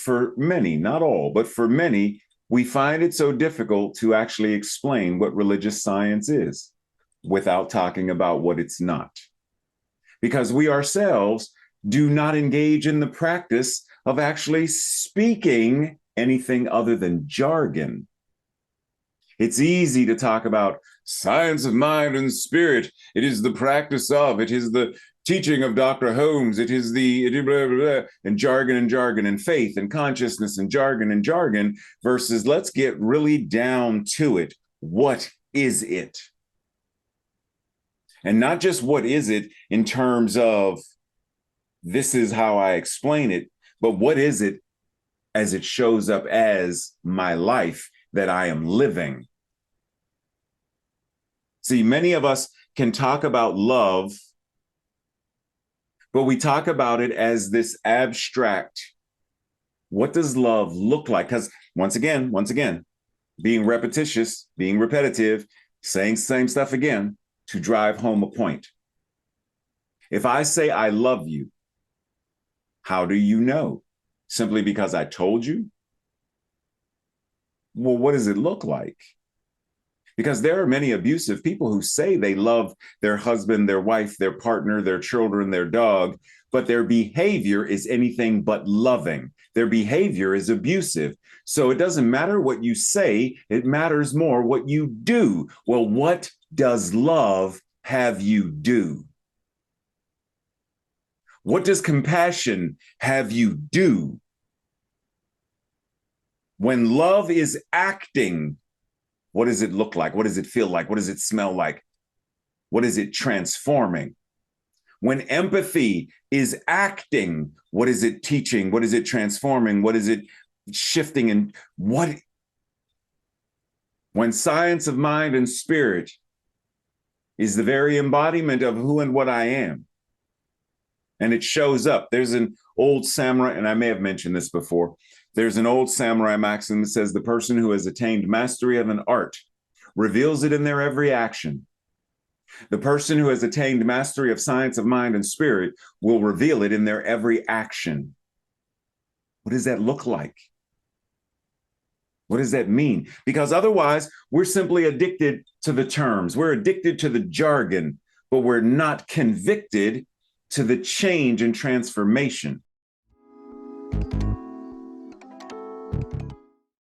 for many, not all, but for many, we find it so difficult to actually explain what religious science is without talking about what it's not. Because we ourselves do not engage in the practice of actually speaking anything other than jargon. It's easy to talk about science of mind and spirit. It is the practice of, it is the teaching of Dr. Holmes. It is the blah, blah, blah, and jargon and faith and consciousness and jargon versus let's get really down to it. What is it? And not just what is it in terms of this is how I explain it, but what is it as it shows up as my life that I am living. See, many of us can talk about love, but we talk about it as this abstract. What does love look like? Because once again, being repetitious, being repetitive, saying the same stuff again to drive home a point. If I say I love you, how do you know? Simply because I told you? Well, what does it look like? Because there are many abusive people who say they love their husband, their wife, their partner, their children, their dog, but their behavior is anything but loving. Their behavior is abusive. So it doesn't matter what you say, it matters more what you do. Well, what does love have you do? What does compassion have you do? When love is acting, what does it look like? What does it feel like? What does it smell like? What is it transforming? When empathy is acting, what is it teaching? What is it transforming? What is it shifting? And what? When science of mind and spirit is the very embodiment of who and what I am, and it shows up. There's an old samurai, and I may have mentioned this before. There's an old samurai maxim that says the person who has attained mastery of an art reveals it in their every action. The person who has attained mastery of science of mind and spirit will reveal it in their every action. What does that look like? What does that mean? Because otherwise, we're simply addicted to the terms. We're addicted to the jargon, but we're not convicted to the change and transformation.